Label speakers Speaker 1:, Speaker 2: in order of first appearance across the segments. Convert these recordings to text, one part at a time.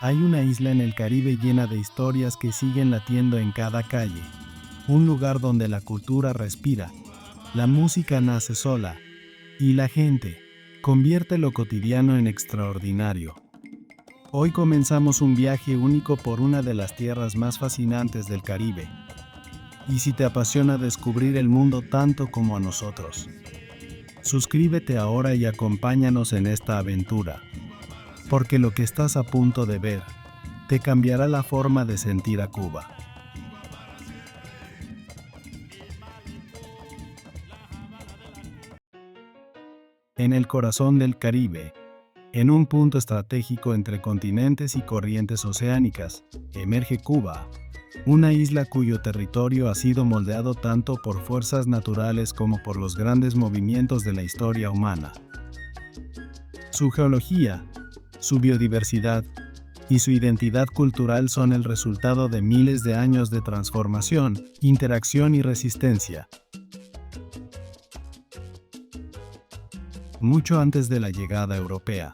Speaker 1: Hay una isla en el Caribe llena de historias que siguen latiendo en cada calle. Un lugar donde la cultura respira, la música nace sola, y la gente convierte lo cotidiano en extraordinario. Hoy comenzamos un viaje único por una de las tierras más fascinantes del Caribe. Y si te apasiona descubrir el mundo tanto como a nosotros, suscríbete ahora y acompáñanos en esta aventura, porque lo que estás a punto de ver te cambiará la forma de sentir a Cuba. En el corazón del Caribe, en un punto estratégico entre continentes y corrientes oceánicas, emerge Cuba, una isla cuyo territorio ha sido moldeado tanto por fuerzas naturales como por los grandes movimientos de la historia humana. Su geología, su biodiversidad y su identidad cultural son el resultado de miles de años de transformación, interacción y resistencia. Mucho antes de la llegada europea,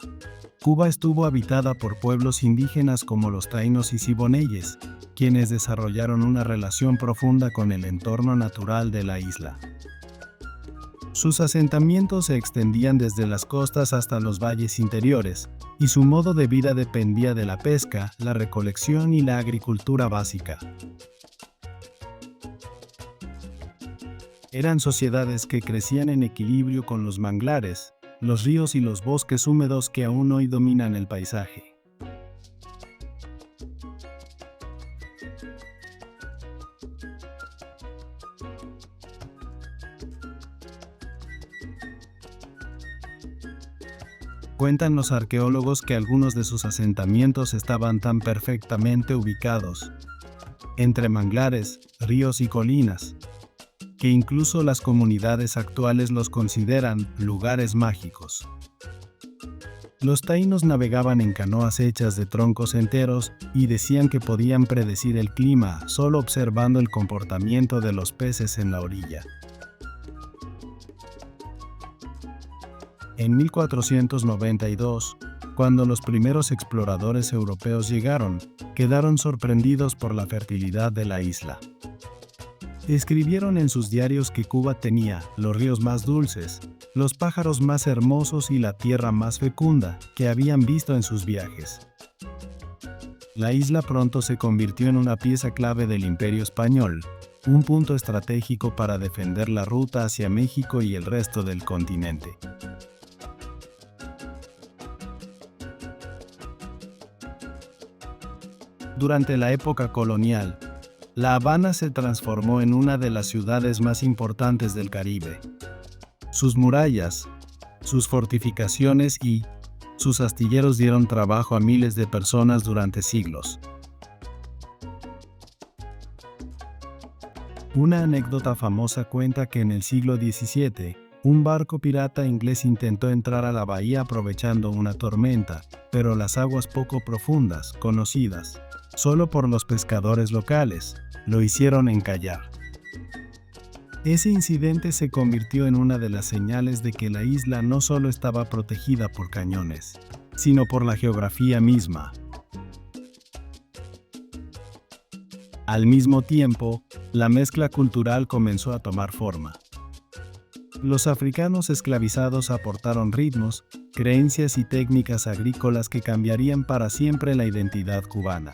Speaker 1: Cuba estuvo habitada por pueblos indígenas como los taínos y siboneyes, quienes desarrollaron una relación profunda con el entorno natural de la isla. Sus asentamientos se extendían desde las costas hasta los valles interiores, y su modo de vida dependía de la pesca, la recolección y la agricultura básica. Eran sociedades que crecían en equilibrio con los manglares, los ríos y los bosques húmedos que aún hoy dominan el paisaje. Cuentan los arqueólogos que algunos de sus asentamientos estaban tan perfectamente ubicados, entre manglares, ríos y colinas, que incluso las comunidades actuales los consideran lugares mágicos. Los taínos navegaban en canoas hechas de troncos enteros y decían que podían predecir el clima solo observando el comportamiento de los peces en la orilla. En 1492, cuando los primeros exploradores europeos llegaron, quedaron sorprendidos por la fertilidad de la isla. Escribieron en sus diarios que Cuba tenía los ríos más dulces, los pájaros más hermosos y la tierra más fecunda que habían visto en sus viajes. La isla pronto se convirtió en una pieza clave del Imperio Español, un punto estratégico para defender la ruta hacia México y el resto del continente. Durante la época colonial, La Habana se transformó en una de las ciudades más importantes del Caribe. Sus murallas, sus fortificaciones y sus astilleros dieron trabajo a miles de personas durante siglos. Una anécdota famosa cuenta que en el siglo XVII, un barco pirata inglés intentó entrar a la bahía aprovechando una tormenta, pero las aguas poco profundas, conocidas solo por los pescadores locales, lo hicieron encallar. Ese incidente se convirtió en una de las señales de que la isla no solo estaba protegida por cañones, sino por la geografía misma. Al mismo tiempo, la mezcla cultural comenzó a tomar forma. Los africanos esclavizados aportaron ritmos, creencias y técnicas agrícolas que cambiarían para siempre la identidad cubana.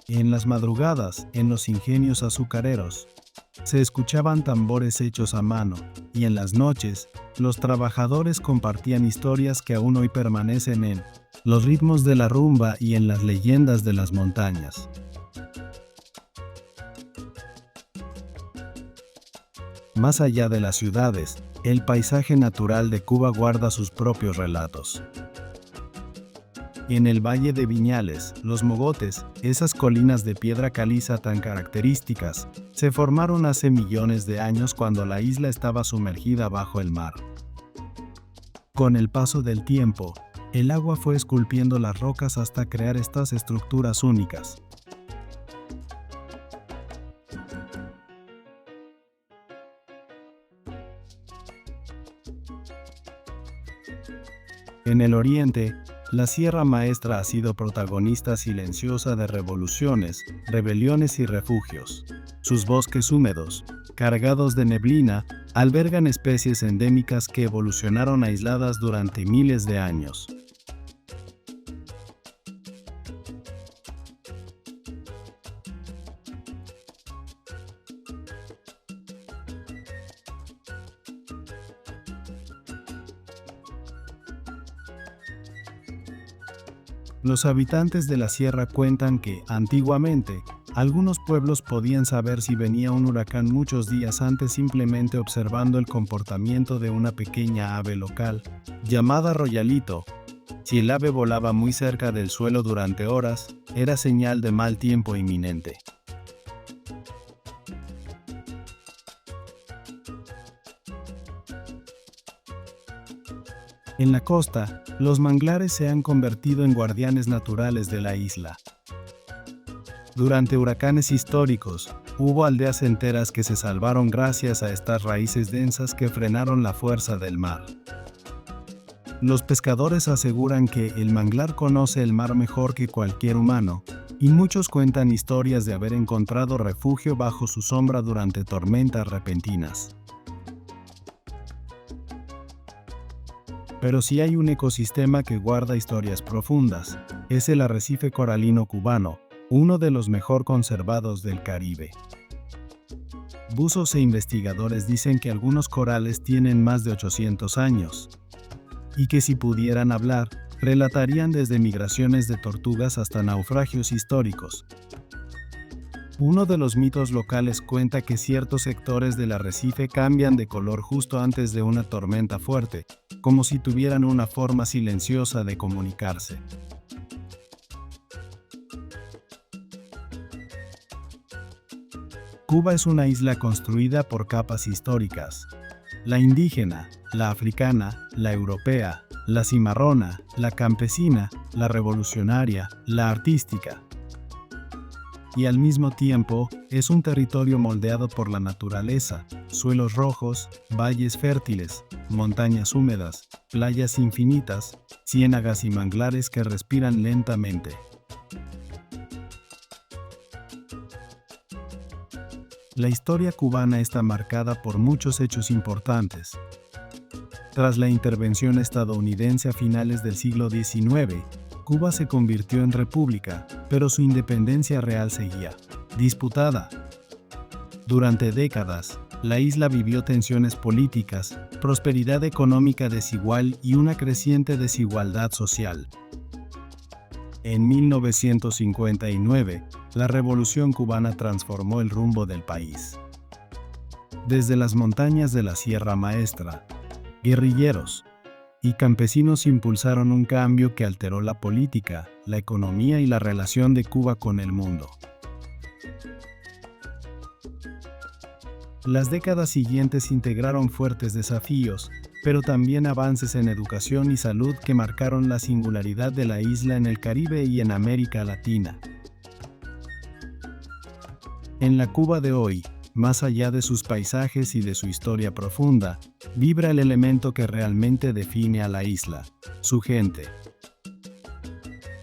Speaker 1: En las madrugadas, en los ingenios azucareros, se escuchaban tambores hechos a mano, y en las noches, los trabajadores compartían historias que aún hoy permanecen en los ritmos de la rumba y en las leyendas de las montañas. Más allá de las ciudades, el paisaje natural de Cuba guarda sus propios relatos. En el Valle de Viñales, los mogotes, esas colinas de piedra caliza tan características, se formaron hace millones de años cuando la isla estaba sumergida bajo el mar. Con el paso del tiempo, el agua fue esculpiendo las rocas hasta crear estas estructuras únicas. En el oriente, la Sierra Maestra ha sido protagonista silenciosa de revoluciones, rebeliones y refugios. Sus bosques húmedos, cargados de neblina, albergan especies endémicas que evolucionaron aisladas durante miles de años. Los habitantes de la sierra cuentan que, antiguamente, algunos pueblos podían saber si venía un huracán muchos días antes simplemente observando el comportamiento de una pequeña ave local, llamada royalito. Si el ave volaba muy cerca del suelo durante horas, era señal de mal tiempo inminente. En la costa, los manglares se han convertido en guardianes naturales de la isla. Durante huracanes históricos, hubo aldeas enteras que se salvaron gracias a estas raíces densas que frenaron la fuerza del mar. Los pescadores aseguran que el manglar conoce el mar mejor que cualquier humano, y muchos cuentan historias de haber encontrado refugio bajo su sombra durante tormentas repentinas. Pero si hay un ecosistema que guarda historias profundas, es el arrecife coralino cubano, uno de los mejor conservados del Caribe. Buzos e investigadores dicen que algunos corales tienen más de 800 años, y que si pudieran hablar, relatarían desde migraciones de tortugas hasta naufragios históricos. Uno de los mitos locales cuenta que ciertos sectores del arrecife cambian de color justo antes de una tormenta fuerte, como si tuvieran una forma silenciosa de comunicarse. Cuba es una isla construida por capas históricas. La indígena, la africana, la europea, la cimarrona, la campesina, la revolucionaria, la artística. Y al mismo tiempo, es un territorio moldeado por la naturaleza, suelos rojos, valles fértiles, montañas húmedas, playas infinitas, ciénagas y manglares que respiran lentamente. La historia cubana está marcada por muchos hechos importantes. Tras la intervención estadounidense a finales del siglo XIX, Cuba se convirtió en república, pero su independencia real seguía disputada. Durante décadas, la isla vivió tensiones políticas, prosperidad económica desigual y una creciente desigualdad social. En 1959, la Revolución cubana transformó el rumbo del país. Desde las montañas de la Sierra Maestra, guerrilleros y campesinos impulsaron un cambio que alteró la política, la economía y la relación de Cuba con el mundo. Las décadas siguientes integraron fuertes desafíos, pero también avances en educación y salud que marcaron la singularidad de la isla en el Caribe y en América Latina. En la Cuba de hoy, más allá de sus paisajes y de su historia profunda, vibra el elemento que realmente define a la isla: su gente.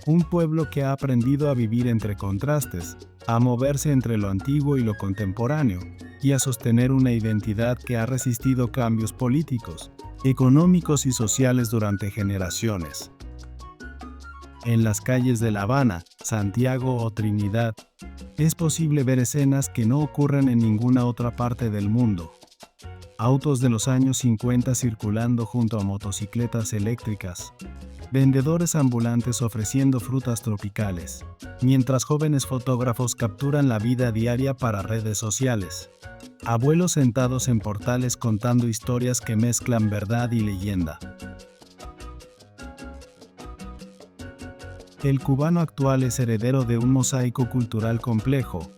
Speaker 1: Un pueblo que ha aprendido a vivir entre contrastes, a moverse entre lo antiguo y lo contemporáneo, y a sostener una identidad que ha resistido cambios políticos, económicos y sociales durante generaciones. En las calles de La Habana, Santiago o Trinidad, es posible ver escenas que no ocurren en ninguna otra parte del mundo. Autos de los años 50 circulando junto a motocicletas eléctricas. Vendedores ambulantes ofreciendo frutas tropicales, mientras jóvenes fotógrafos capturan la vida diaria para redes sociales. Abuelos sentados en portales contando historias que mezclan verdad y leyenda. El cubano actual es heredero de un mosaico cultural complejo.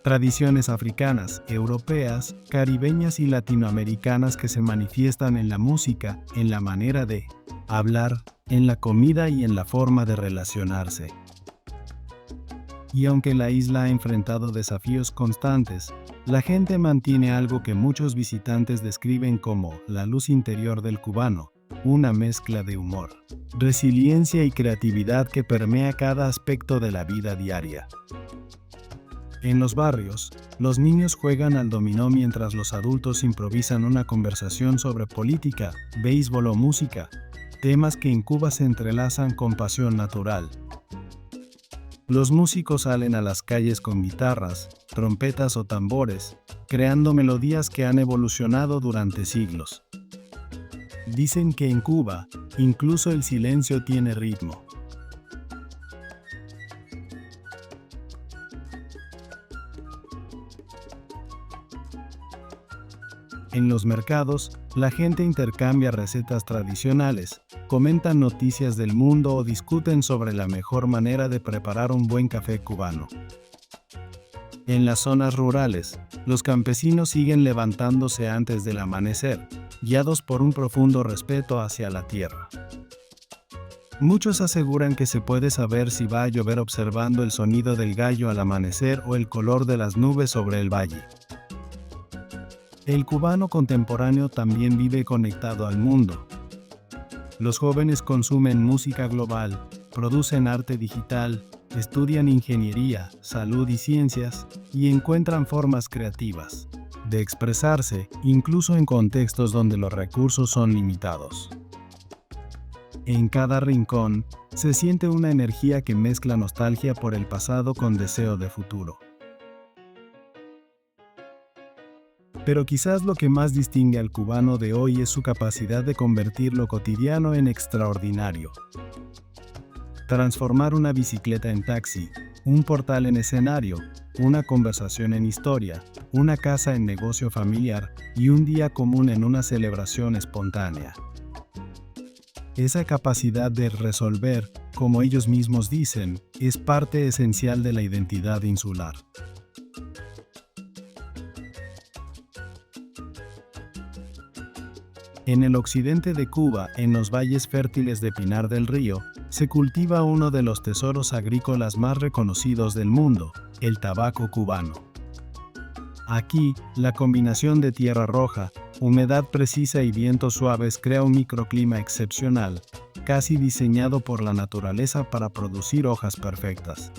Speaker 1: Tradiciones africanas, europeas, caribeñas y latinoamericanas que se manifiestan en la música, en la manera de hablar, en la comida y en la forma de relacionarse. Y aunque la isla ha enfrentado desafíos constantes, la gente mantiene algo que muchos visitantes describen como la luz interior del cubano, una mezcla de humor, resiliencia y creatividad que permea cada aspecto de la vida diaria. En los barrios, los niños juegan al dominó mientras los adultos improvisan una conversación sobre política, béisbol o música, temas que en Cuba se entrelazan con pasión natural. Los músicos salen a las calles con guitarras, trompetas o tambores, creando melodías que han evolucionado durante siglos. Dicen que en Cuba, incluso el silencio tiene ritmo. En los mercados, la gente intercambia recetas tradicionales, comentan noticias del mundo o discuten sobre la mejor manera de preparar un buen café cubano. En las zonas rurales, los campesinos siguen levantándose antes del amanecer, guiados por un profundo respeto hacia la tierra. Muchos aseguran que se puede saber si va a llover observando el sonido del gallo al amanecer o el color de las nubes sobre el valle. El cubano contemporáneo también vive conectado al mundo. Los jóvenes consumen música global, producen arte digital, estudian ingeniería, salud y ciencias, y encuentran formas creativas de expresarse, incluso en contextos donde los recursos son limitados. En cada rincón, se siente una energía que mezcla nostalgia por el pasado con deseo de futuro. Pero quizás lo que más distingue al cubano de hoy es su capacidad de convertir lo cotidiano en extraordinario. Transformar una bicicleta en taxi, un portal en escenario, una conversación en historia, una casa en negocio familiar y un día común en una celebración espontánea. Esa capacidad de resolver, como ellos mismos dicen, es parte esencial de la identidad insular. En el occidente de Cuba, en los valles fértiles de Pinar del Río, se cultiva uno de los tesoros agrícolas más reconocidos del mundo, el tabaco cubano. Aquí, la combinación de tierra roja, humedad precisa y vientos suaves crea un microclima excepcional, casi diseñado por la naturaleza para producir hojas perfectas.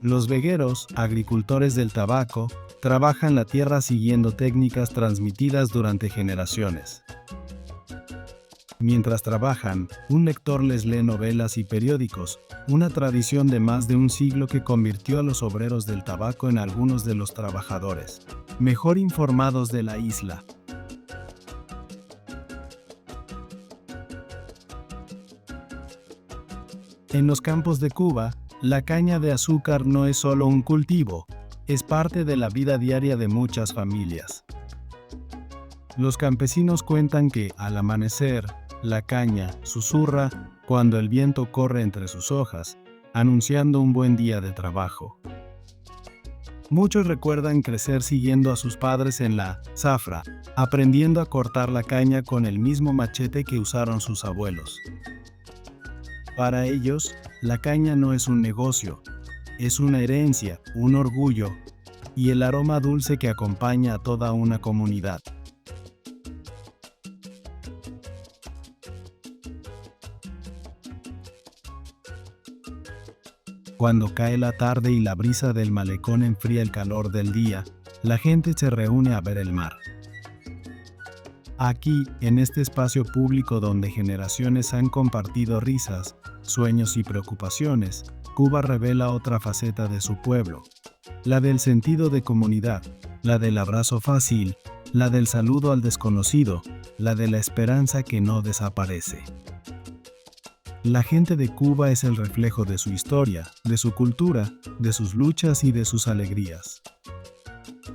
Speaker 1: Los vegueros, agricultores del tabaco, trabajan la tierra siguiendo técnicas transmitidas durante generaciones. Mientras trabajan, un lector les lee novelas y periódicos, una tradición de más de un siglo que convirtió a los obreros del tabaco en algunos de los trabajadores mejor informados de la isla. En los campos de Cuba, la caña de azúcar no es solo un cultivo, es parte de la vida diaria de muchas familias. Los campesinos cuentan que, al amanecer, la caña susurra cuando el viento corre entre sus hojas, anunciando un buen día de trabajo. Muchos recuerdan crecer siguiendo a sus padres en la zafra, aprendiendo a cortar la caña con el mismo machete que usaron sus abuelos. Para ellos, la caña no es un negocio, es una herencia, un orgullo y el aroma dulce que acompaña a toda una comunidad. Cuando cae la tarde y la brisa del malecón enfría el calor del día, la gente se reúne a ver el mar. Aquí, en este espacio público donde generaciones han compartido risas, sueños y preocupaciones, Cuba revela otra faceta de su pueblo, la del sentido de comunidad, la del abrazo fácil, la del saludo al desconocido, la de la esperanza que no desaparece. La gente de Cuba es el reflejo de su historia, de su cultura, de sus luchas y de sus alegrías.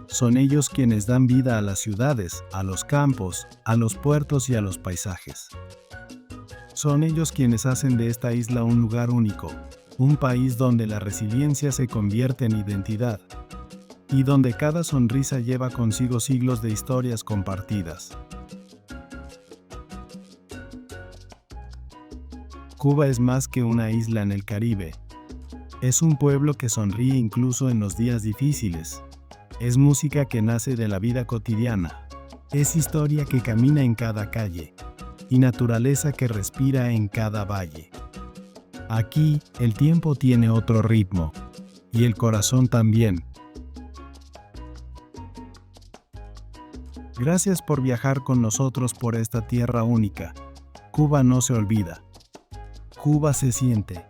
Speaker 1: Son ellos quienes dan vida a las ciudades, a los campos, a los puertos y a los paisajes. Son ellos quienes hacen de esta isla un lugar único, un país donde la resiliencia se convierte en identidad y donde cada sonrisa lleva consigo siglos de historias compartidas. Cuba es más que una isla en el Caribe. Es un pueblo que sonríe incluso en los días difíciles. Es música que nace de la vida cotidiana. Es historia que camina en cada calle. y naturaleza que respira en cada valle. Aquí, el tiempo tiene otro ritmo, y el corazón también. Gracias por viajar con nosotros por esta tierra única. Cuba no se olvida. Cuba se siente.